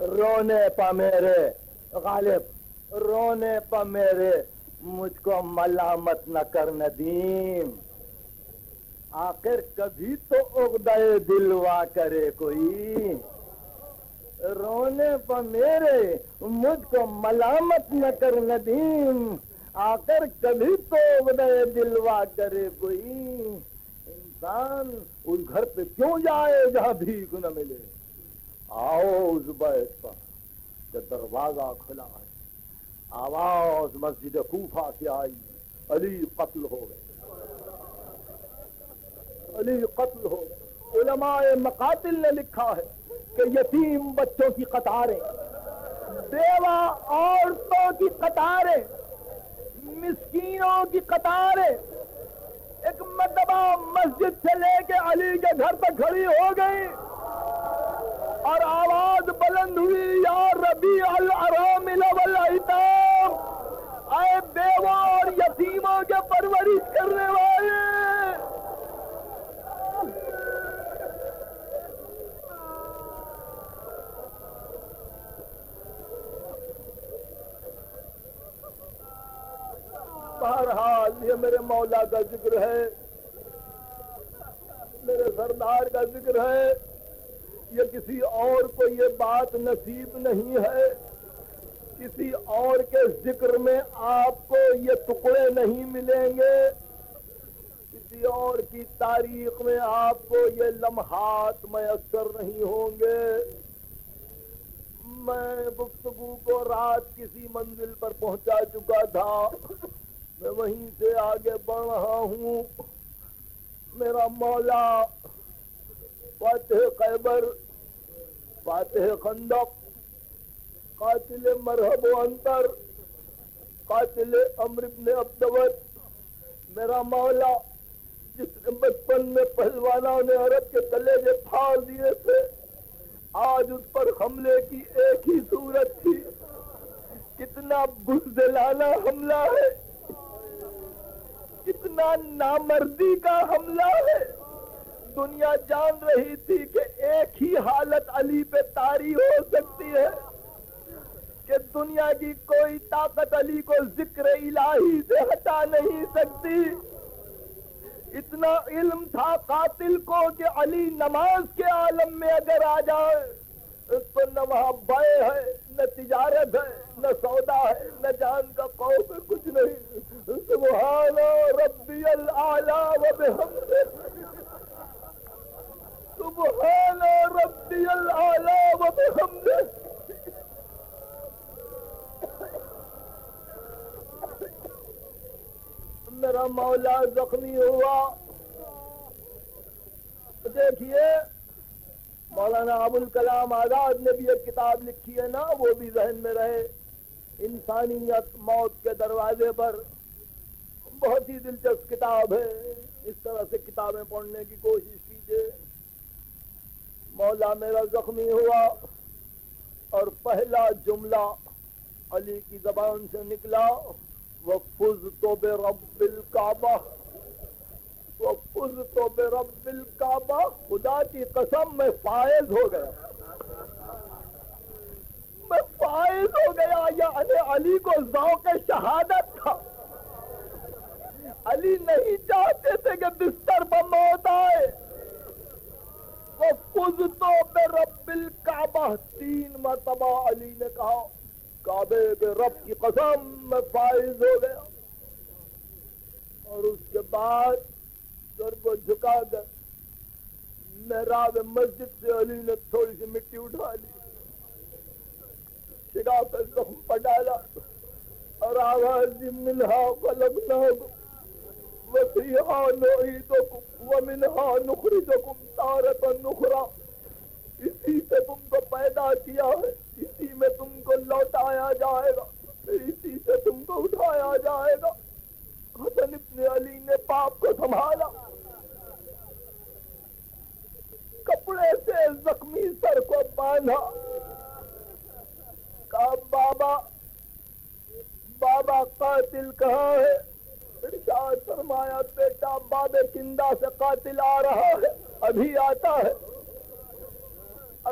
رونے پا میرے غالب، رونے پا میرے، مجھ کو ملامت نہ کر ندیم، آخر کبھی تو عقدہ دل وا کرے کوئی، رونے پا میرے مجھ کو ملامت نہ کر ندیم، آخر کبھی تو عقدہ دل وا کرے کوئی، انسان اس گھر پہ کیوں جائے جہاں بھیک نہ ملے، آؤ اس بیت پر کہ دروازہ کھلا ہے، آواز مسجد کوفہ سے آئی، علی قتل ہو گئے، علی قتل ہو گئے۔ علماء مقاتل نے لکھا ہے کہ یتیم بچوں کی قطاریں، بیوہ عورتوں کی قطاریں، مسکینوں کی قطاریں ایک مرتبہ مسجد سے لے کے علی کے گھر تک کھڑی ہو گئی اور آواز بلند ہوئی، یا ربیع الارامل والایتام، اے بیوہ اور یتیموں کے پرورش کرنے والے، بہرحال یہ میرے مولا کا ذکر ہے، میرے سردار کا ذکر ہے، یہ کسی اور کو یہ بات نصیب نہیں ہے، کسی اور کے ذکر میں آپ کو یہ ٹکڑے نہیں ملیں گے، کسی اور کی تاریخ میں آپ کو یہ لمحات میسر نہیں ہوں گے۔ میں گفتگو کو رات کسی منزل پر پہنچا چکا تھا، میں وہیں سے آگے بڑھ رہا ہوں، میرا مولا فاتح خیبر، فاتح خندق، قاتل مرحب و انتر، قاتل عمرو بن عبدود، میرا مولا جس نے بچپن میں پہلوانوں نے عرب کے کلیجے پھاڑ دیے تھے، آج اس پر حملے کی ایک ہی صورت تھی، کتنا بزدلانہ حملہ ہے، کتنا نامردی کا حملہ ہے۔ دنیا جان رہی تھی کہ ایک ہی حالت علی پہ طاری ہو سکتی ہے کہ دنیا کی کوئی طاقت علی کو ذکر الہی سے ہٹا نہیں سکتی، اتنا علم تھا قاتل کو کہ علی نماز کے عالم میں اگر آ جائے تو نہ وہاں بے ہے، نہ تجارت ہے، نہ سودا ہے، نہ جان کا خوف ہے، کچھ نہیں، سبحان ربی الاعلی و بحمدہ، سبحان ربی الاعلی و بحمدہ۔ میرا مولا زخمی ہوا، دیکھیے مولانا ابوالکلام آزاد نے بھی ایک کتاب لکھی ہے نا، وہ بھی ذہن میں رہے، انسانیت موت کے دروازے پر، بہت ہی دلچسپ کتاب ہے، اس طرح سے کتابیں پڑھنے کی کوشش کیجیے۔ مولا میرا زخمی ہوا اور پہلا جملہ علی کی زبان سے نکلا، وَفُزْتُ بِرَبِّ الْكَعْبَةِ، وَفُزْتُ بِرَبِّ الْكَعْبَةِ، خدا کی قسم میں فائز ہو گیا، میں فائز ہو گیا، یعنی علی کو ذوق شہادت تھا، علی نہیں چاہتے تھے کہ بستر پر موت آئے۔ وَفُزْتُ بِرَبِّ الْكَعْبَةِ، 3 مرتبہ علی نے کہا، کعبے کے رب کی قسم میں فائز ہو گیا، اور اس کے بعد سر کو جھکا کر محراب مسجد سے علی نے تھوڑی سی مٹی اٹھا لی، شگاف پہ زخم پر ڈالا اور آواز دی، منہا خلقناکم وفیہا نعیدکم ومنہا نخرجکم تارۃ اخری، اسی سے تم کو پیدا کیا ہے، اسی میں تم کو لوٹایا جائے گا، پھر اسی سے تم کو اٹھایا جائے گا۔ حسن ابن علی نے باپ کو سنبھالا، کپڑے سے زخمی سر کو باندھا، کہا بابا بابا قاتل کہاں ہے؟ ارشاد فرمایا بیٹا باب کندہ سے قاتل آ رہا ہے، ابھی آتا ہے،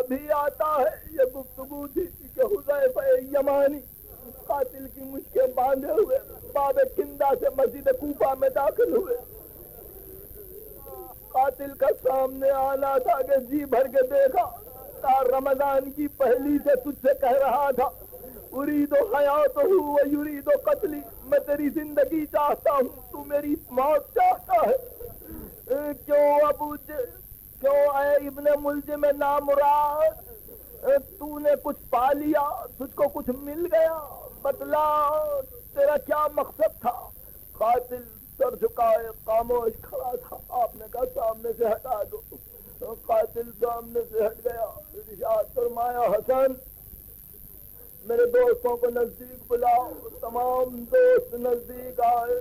ابھی آتا ہے یہ گفتگو تھی کہ حذیفہ یمانی قاتل کی مشکیں باندھے ہوئے باب کندہ سے مسجد کوفہ میں داخل ہوئے. قاتل کا سامنے آنا تھا کہ جی بھر کے دیکھا تا رمضان کی پہلی سے تجھ سے کہہ رہا تھا ارید حیاتہ و یرید قتلی، میں تیری زندگی چاہتا ہوں تو میری موت چاہتا ہے. کیوں اے ابن ملجم نامراد، تو نے کچھ پا لیا، تجھ کو کچھ مل گیا، بتلا تیرا کیا مقصد تھا؟ قاتل سر جھکائے خاموش کھڑا تھا. آپ نے کہا سامنے سے ہٹا دو. قاتل سامنے سے ہٹ گیا. ارشاد فرمایا حسن میرے دوستوں کو نزدیک بلاؤ. تمام دوست نزدیک آئے.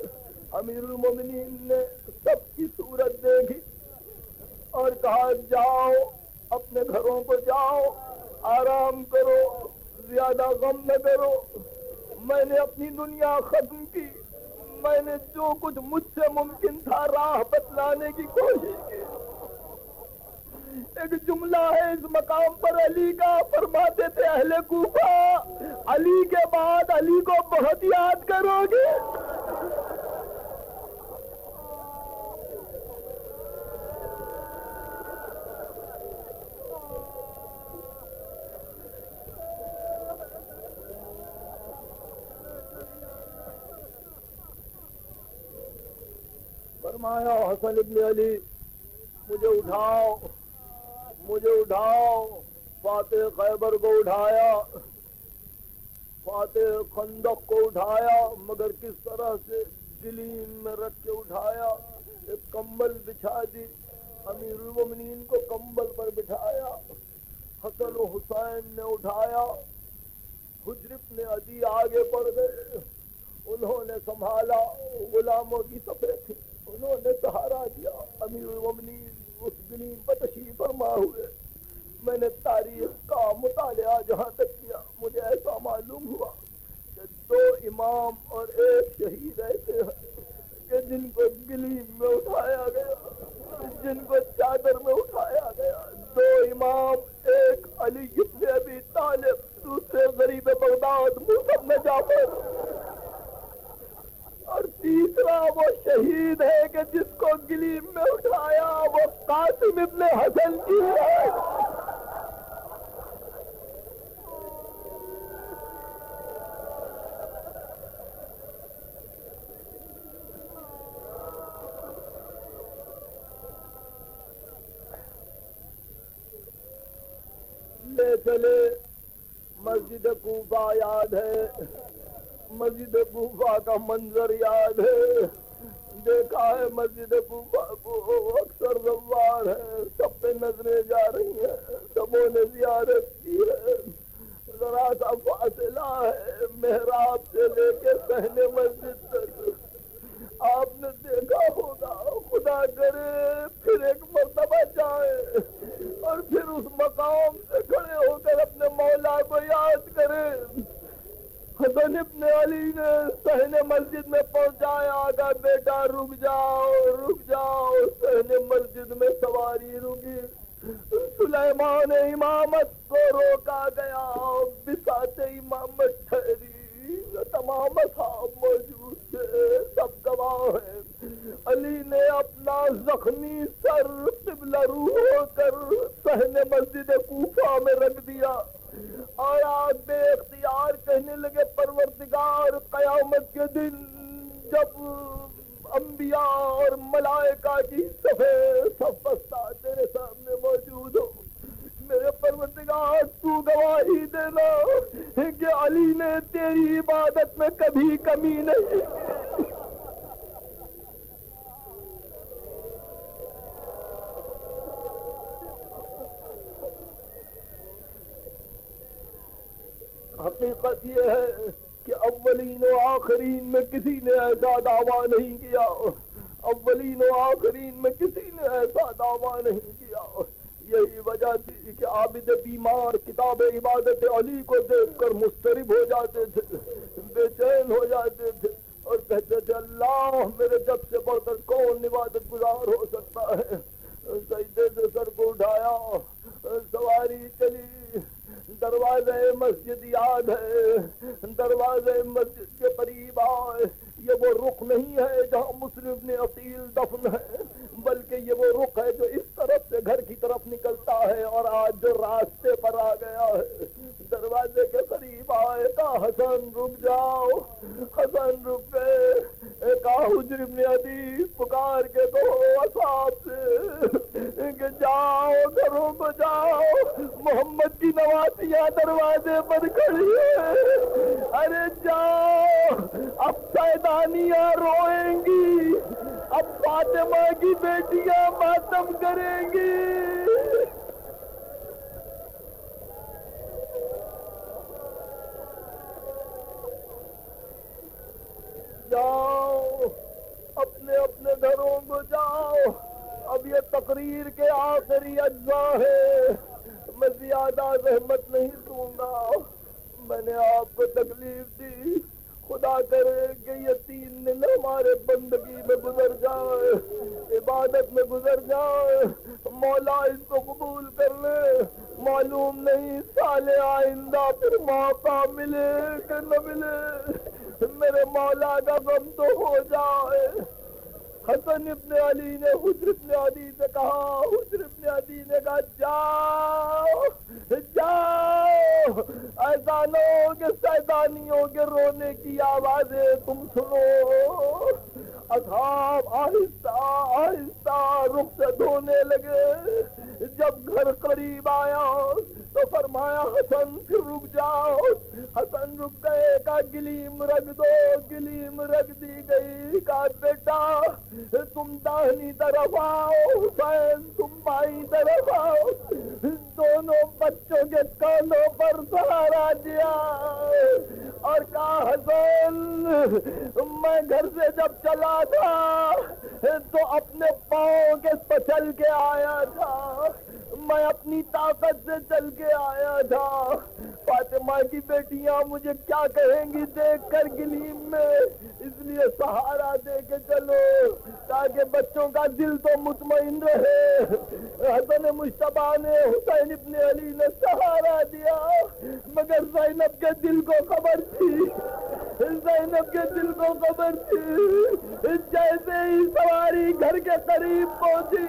امیر المومنین نے سب کی صورت دیکھی اور کہا جاؤ اپنے گھروں کو جاؤ، آرام کرو، زیادہ غم نہ کرو. میں نے اپنی دنیا ختم کی، میں نے جو کچھ مجھ سے ممکن تھا راہ بتلانے کی کوشش کی. ایک جملہ ہے اس مقام پر علی کا، فرماتے تھے اہل کوفہ علی کے بعد علی کو بہت یاد کرو گے. فرمایا حسن ابن علی مجھے اٹھاؤ، مجھے اٹھاؤ. فاتح خیبر کو اٹھایا، فاتح خندق کو اٹھایا، مگر کس طرح سے گلیم میں رکھ کے اٹھایا. ایک کمبل بچھا دی، امیر المومنین کو کمبل پر بٹھایا. حسن و حسین نے اٹھایا. حجر ابن عدی آگے بڑھ گئے، انہوں نے سنبھالا. غلاموں کی صفیں تھی، انہوں نے سہارا دیا. امیر المومنین اس گلیم پر تشریف فرما ہوئے. میں نے تاریخ کا مطالعہ جہاں تک کیا مجھے ایسا معلوم ہوا کہ 2 امام اور 1 شہید ایسے ہیں کہ جن کو گلیم میں اٹھایا گیا، جن کو چادر میں اٹھایا گیا. 2 امام، ایک علی ابن ابی طالب، دوسرے غریب بغداد موسی بن جعفر، اور تیسرا وہ شہید ہے کہ جس کو گلیم میں اٹھایا وہ قاسم ابن حسن کی ہے. لے چلے مسجد کوفہ یاد ہے، مسجد کوفہ کا منظر یاد ہے. دیکھا ہے مسجد کوفہ کو اکثر زوار ہے، سب پہ نظریں جا رہی ہیں، سبوں نے زیارت کی ہے. ذرا سا فاصلہ ہے محراب سے لے کے صحن مسجد تک. آپ نے دیکھا ہوگا، خدا کرے پھر ایک مرتبہ جائے اور پھر اس مقام سے کھڑے ہو کر اپنے مولا کو یاد کرے. حسن ابن علی نے صحن مسجد میں پہنچایا، آگا بیٹا رک جاؤ رک جاؤ. صحن مسجد میں سواری رکی. سلیمان امامت کو روکا گیا، بساط امامت ٹھہری. تمام اصحاب موجود تھے، سب گواہ ہیں. علی نے اپنا زخمی سر قبلہ رو ہو کر صحن مسجد کوفہ میں رکھ دیا اور آج بے اختیار کہنے لگے پروردگار قیامت کے دن جب انبیاء اور ملائکہ کی صف بستہ تیرے سامنے موجود ہو، میرے پروردگار تو گواہی دینا کہ علی نے تیری عبادت میں کبھی کمی نہیں. حقیقت یہ ہے کہ اولین و آخرین میں کسی نے ایسا دعویٰ نہیں کیا، اولین و آخرین میں کسی نے ایسا دعویٰ نہیں کیا. یہی وجہ تھی کہ عابد بیمار کتاب عبادت علی کو دیکھ کر مضطرب ہو جاتے تھے، بے چین ہو جاتے تھے اور کہتے تھے اللہ میرے جب سے بڑھ کر کون عبادت گزار ہو سکتا ہے. سجدے سے سر کو اٹھایا، سواری چلی دروازے مسجد یاد ہے، دروازے مسجد کے قریب آئے، یہ وہ رخ نہیں ہے جہاں مسلم بن عقیل دفن ہے، بلکہ یہ وہ رخ ہے جو اس طرف سے گھر کی طرف نکلتا ہے اور آج جو راستے پر آ گیا ہے۔ دروازے کے قریب آئے، کہا حسن رک جاؤ، حسن رک گئے، کہا حجر بن عدی پکار کے دو اصحاب سے کہ جاؤ گھروں کو جاؤ، محمد کی نوازیاں دروازے پر کھڑی ہے، ارے جاؤ، اب سیدانیاں روئیں گی، اب فاطمہ کی بیٹیاں ماتم کریں گی۔ جاؤ اپنے اپنے گھروں کو جاؤ، اب یہ تقریر کے آخری اجزاء ہے، میں زیادہ زحمت نہیں دوں گا، میں نے آپ کو تکلیف دی، خدا کرے کہ یہ 3 دن ہمارے بندگی میں گزر جائے، عبادت میں گزر جائے، مولا اس کو قبول کر لے، معلوم نہیں سال آئندہ پھر موقع ملے کہ نہ ملے، میرے مولا کا غم تو ہو جائے۔ حسن ابن علی نے حجر ابن عدی سے کہا، حجر ابن عدی نے کہا جاؤ جاؤ، ایسا نہ ہو کہ سیدانیوں کے رونے کی آوازیں تم سنو۔ اصحاب آہستہ آہستہ رخصت ہونے لگے، جب گھر قریب آیا تو فرمایا حسن پھر رک جاؤ، حسن رک گئے، کہا گلیم رکھ دو، گلیم رکھ دی گئی، کہا بیٹا تم داہنی طرف آؤ، حسین تم بائیں طرف آؤ، دونوں بچوں کے کانوں پر سہارا دیا اور کہا حسن میں گھر سے جب چلا تھا تو اپنے پاؤں کے پچل کے آیا تھا، میں اپنی طاقت سے چل کے آیا تھا، فاطمہ کی بیٹیاں مجھے کیا کہیں گی دیکھ کر گلیم میں، اس لیے سہارا دے کے چلو تاکہ بچوں کا دل تو مطمئن رہے۔ حسن مجتبیٰ نے حسین ابن علی نے سہارا دیا، مگر زینب کے دل کو خبر تھی، زینب کے دل کو خبر تھی، جیسے ہی سواری گھر کے قریب پہنچی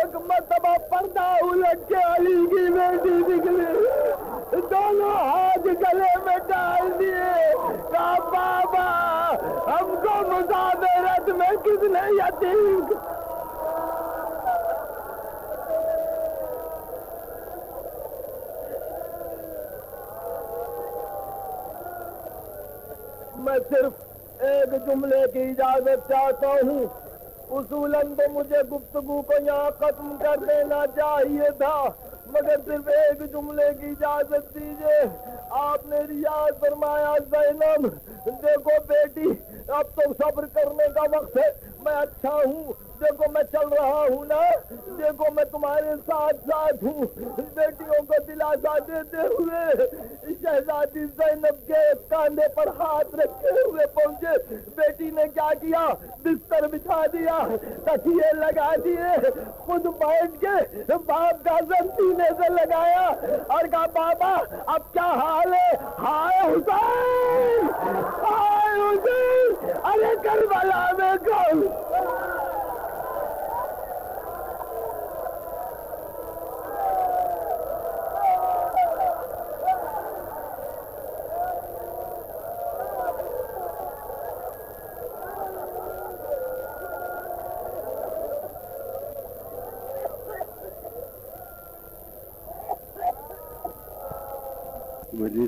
ایک مرتبہ پردہ الٹ کے علی کی بیٹی نکلی، دونوں ہاتھ گلے میں ڈال دیے، کہا بابا ہم کو مسافرت میں کس نے یتیم۔ میں صرف ایک جملے کی اجازت چاہتا ہوں، اصولاً تو مجھے گفتگو کو یہاں ختم کر دینا چاہیے تھا، مگر صرف ایک جملے کی اجازت دیجیے۔ آپ نے ریاض فرمایا زینب دیکھو بیٹی اب تو صبر کرنے کا وقت ہے، میں اچھا ہوں، دیکھو میں چل رہا ہوں نا، دیکھو میں تمہارے ساتھ ساتھ ہوں، بیٹیوں کو دلاسا دیتے ہوئے شہزادی زینب کے کاندھے پر ہاتھ رکھے ہوئے پہنچے، بیٹی نے کیا کیا، بستر بچھا دیا، تکیے لگا دیے، خود بیٹھ کے باپ کا سر سینے سے لگایا اور کہا بابا اب کیا حال ہے، ہائے حسین ہائے حسین، ارے کربلا میں کون۔ مجھے